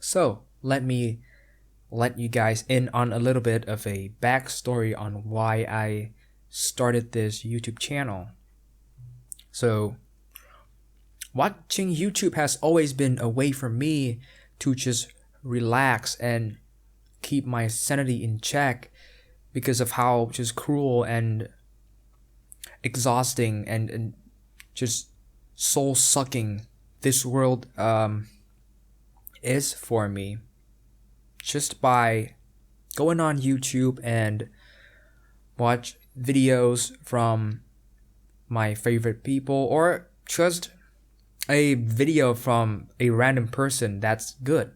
So let you guys in on a little bit of a backstory on why I started this YouTube channel. So, watching YouTube has always been a way for me to just relax and keep my sanity in check because of how just cruel and exhausting and just soul sucking this world is for me. Just by going on YouTube and watch videos from my favorite people or just a video from a random person that's good.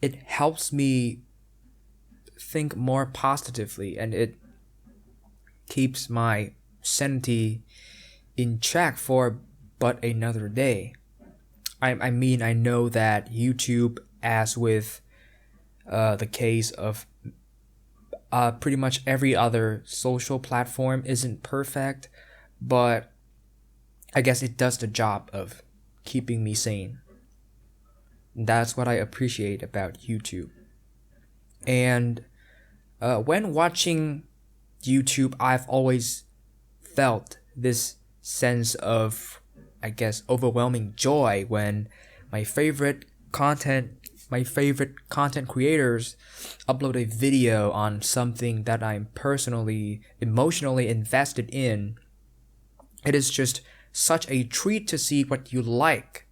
It helps me think more positively and it keeps my sanity in check for but another day. I mean, I know that YouTube, as with the case of pretty much every other social platform, isn't perfect, but I guess it does the job of keeping me sane. That's what I appreciate about YouTube. And when watching YouTube, I've always felt this sense of, I guess, overwhelming joy when my favorite content my favorite content creators upload a video on something that I'm personally emotionally invested in. It is just such a treat to see what you like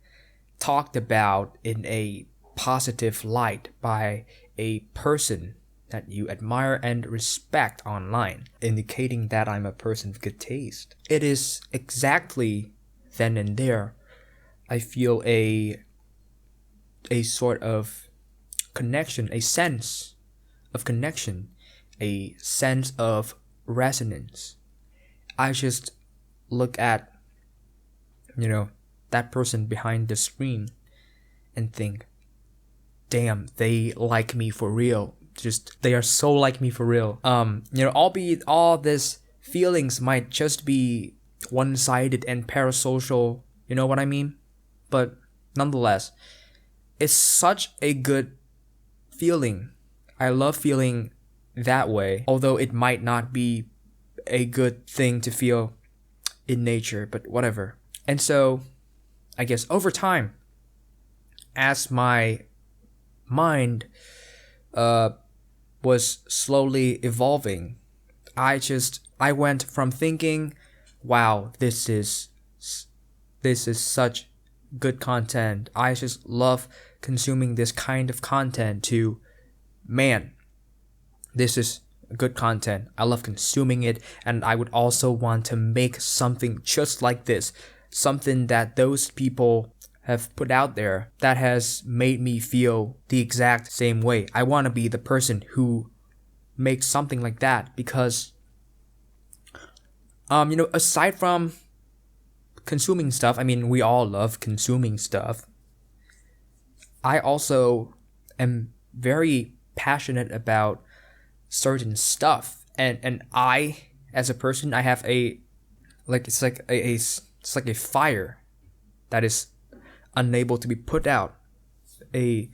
talked about in a positive light by a person that you admire and respect online, indicating that I'm a person of good taste. It is exactly then and there I feel a sort of connection, a sense of connection, a sense of resonance. I just look at, that person behind the screen and think, damn, they like me for real. Just, they are so like me for real. Albeit all this feelings might just be one-sided and parasocial, you know what I mean? But nonetheless, it's such a good feeling. I love feeling that way, although it might not be a good thing to feel in nature, but whatever. And so, I guess over time, as my mind was slowly evolving, I went from thinking, wow, this is such good content. I just love consuming this kind of content to, man, this is good content. I love consuming it, and I would also want to make something just like this. Something that those people have put out there that has made me feel the exact same way. I want to be the person who makes something like that because, aside from consuming stuff, I mean, we all love consuming stuff. I also am very passionate about certain stuff, and I, as a person, I have it's like a fire that is unable to be put out, a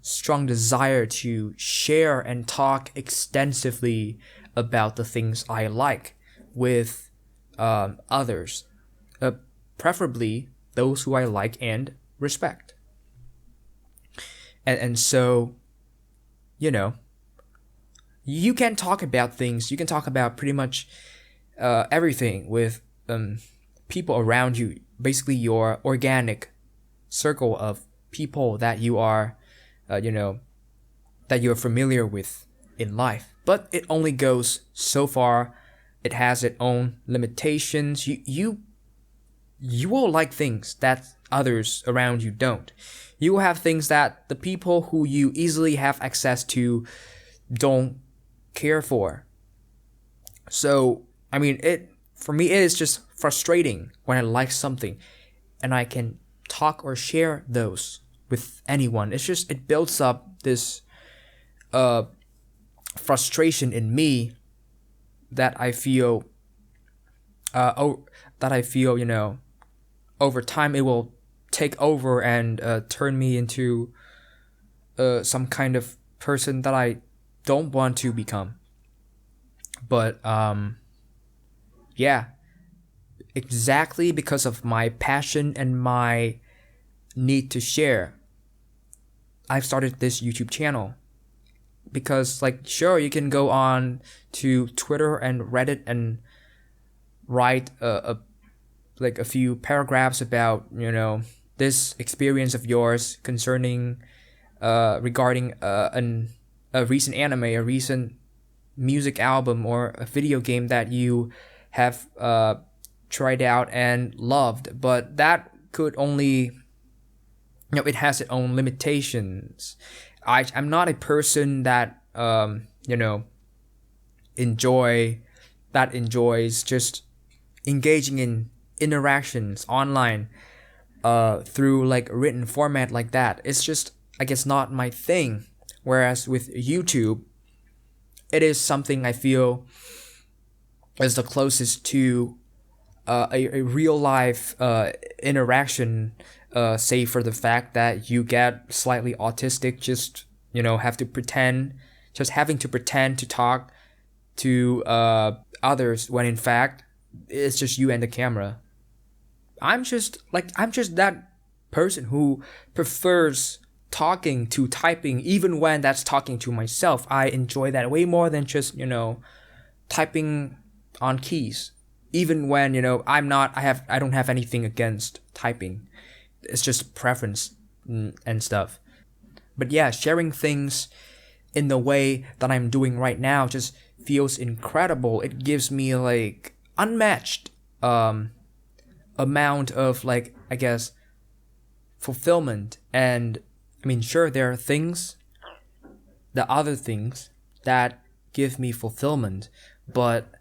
strong desire to share and talk extensively about the things I like with others, preferably those who I like and respect. And so, you can talk about things. You can talk about pretty much everything with people around you. Basically, your organic circle of people that you are, that you are familiar with in life. But it only goes so far. It has its own limitations. You will like things that others around you don't. You will have things that the people who you easily have access to don't care for. So, I mean, for me, it is just frustrating when I like something and I can talk or share those with anyone. It builds up this frustration in me that I feel, over time it will take over and turn me into some kind of person that I don't want to become. But yeah, exactly because of my passion and my need to share, I've started this YouTube channel. Because like, sure, you can go on to Twitter and Reddit and write a few paragraphs about, this experience of yours concerning regarding a recent anime, a recent music album, or a video game that you have tried out and loved. But that could only, it has its own limitations. I'm not a person that enjoys just engaging in interactions online through like written format like that. It's just, I guess, not my thing. Whereas with YouTube, it is something I feel is the closest to a real life interaction, save for the fact that you get slightly autistic, just having to pretend to talk to others when in fact it's just you and the camera. I'm just that person who prefers talking to typing, even when that's talking to myself. I enjoy that way more than just typing on keys. Even when I don't have anything against typing. It's just preference and stuff. But yeah, sharing things in the way that I'm doing right now just feels incredible. It gives me like unmatched amount of, like, I guess, fulfillment. And I mean, sure, there are other things that give me fulfillment, but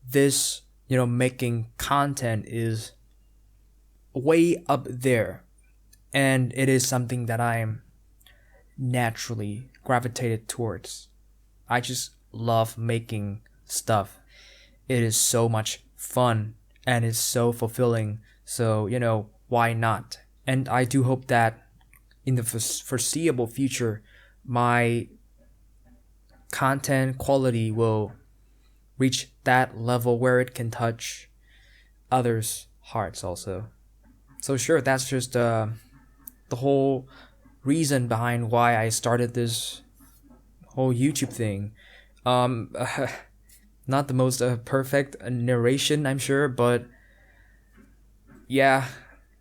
this, making content is way up there, and it is something that I am naturally gravitated towards. I just love making stuff. It is so much fun and it's so fulfilling. So, why not? And I do hope that in the foreseeable future, my content quality will reach that level where it can touch others' hearts also. So sure, that's just the whole reason behind why I started this whole YouTube thing. Not the most perfect narration, I'm sure, but yeah,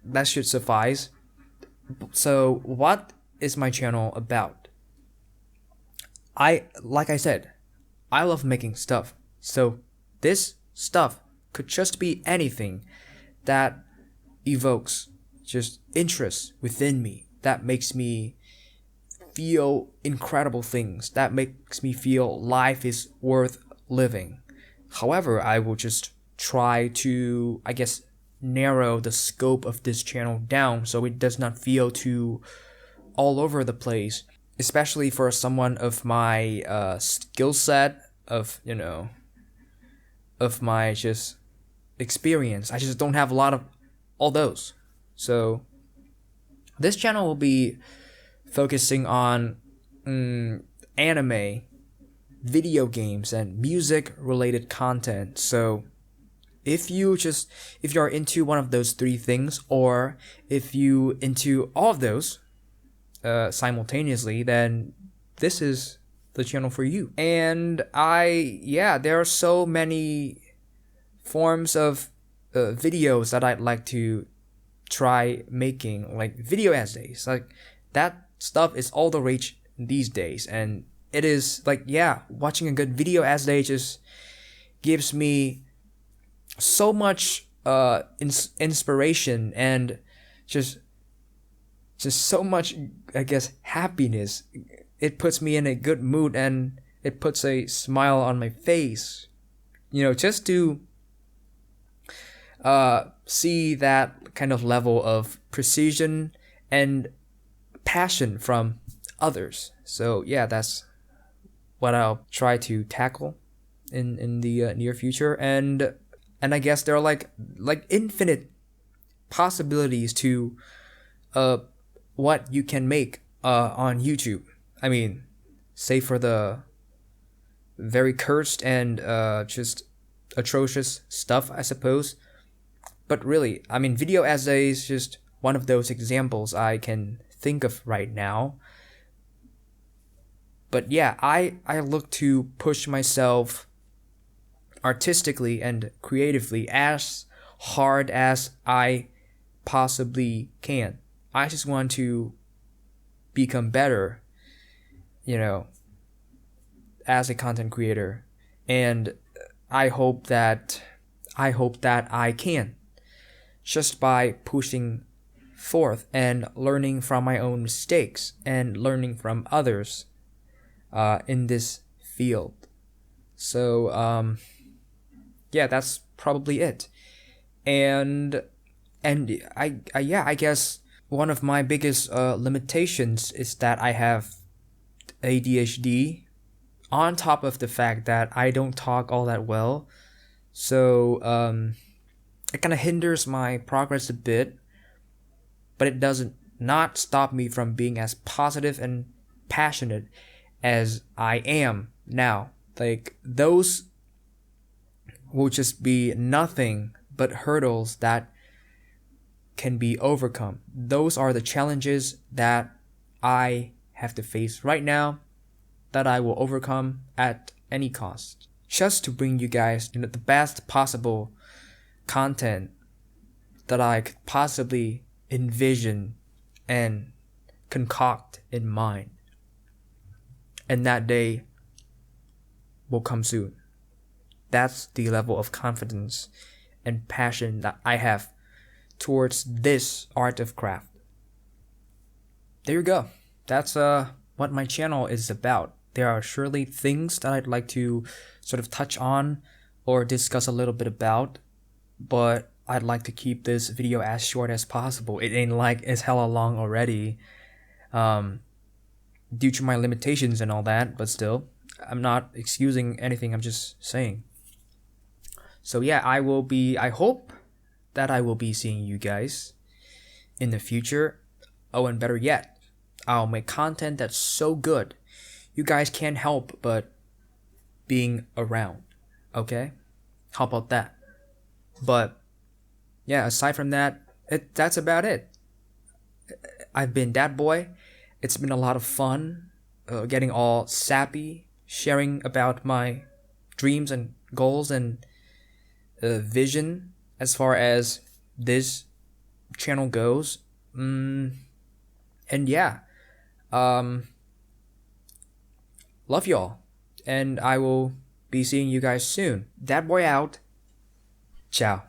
that should suffice. So what is my channel about? Like I said, I love making stuff. So this stuff could just be anything that evokes just interest within me, that makes me feel incredible things, that makes me feel life is worth living. However, I will just try to, I guess, narrow the scope of this channel down so it does not feel too all over the place, especially for someone of my skill set, of my just experience. I just don't have a lot of all those. So this channel will be focusing on anime, video games, and music related content. So if you're into one of those three things, or if you into all of those simultaneously, then this is the channel for you. And there are so many forms of videos that I'd like to try making, like video essays. Like, that stuff is all the rage these days, and it is like, watching a good video essay just gives me so much inspiration and just so much, I guess, happiness. It puts me in a good mood and it puts a smile on my face, just to see that kind of level of precision and passion from others. So yeah, that's what I'll try to tackle in the near future. And I guess there are like infinite possibilities to what you can make on YouTube. I mean, save for the very cursed and just atrocious stuff, I suppose. But really, I mean, video essays is just one of those examples I can think of right now. But yeah, I look to push myself artistically and creatively as hard as I possibly can. I just want to become better, you know, as a content creator. And I hope that I can, just by pushing forth and learning from my own mistakes and learning from others in this field. So yeah, that's probably it. And I guess one of my biggest limitations is that I have ADHD, on top of the fact that I don't talk all that well. So it kind of hinders my progress a bit, but it doesn't not stop me from being as positive and passionate as I am now. Like, those will just be nothing but hurdles that can be overcome. Those are the challenges that I have to face right now, that I will overcome at any cost, just to bring you guys, the best possible content that I could possibly envision and concoct in mind. And that day will come soon. That's the level of confidence and passion that I have towards this art of craft. There you go. That's what my channel is about. There are surely things that I'd like to sort of touch on or discuss a little bit about, but I'd like to keep this video as short as possible. It ain't like it's hella long already, due to my limitations and all that, but still, I'm not excusing anything, I'm just saying. So yeah, I hope that I will be seeing you guys in the future. Oh, and better yet, I'll make content that's so good you guys can't help but being around. Okay? How about that? But yeah, aside from that, that's about it. I've been that boy. It's been a lot of fun, getting all sappy, sharing about my dreams and goals and vision as far as this channel goes. And yeah, love y'all, and I will be seeing you guys soon. That boy out. Ciao.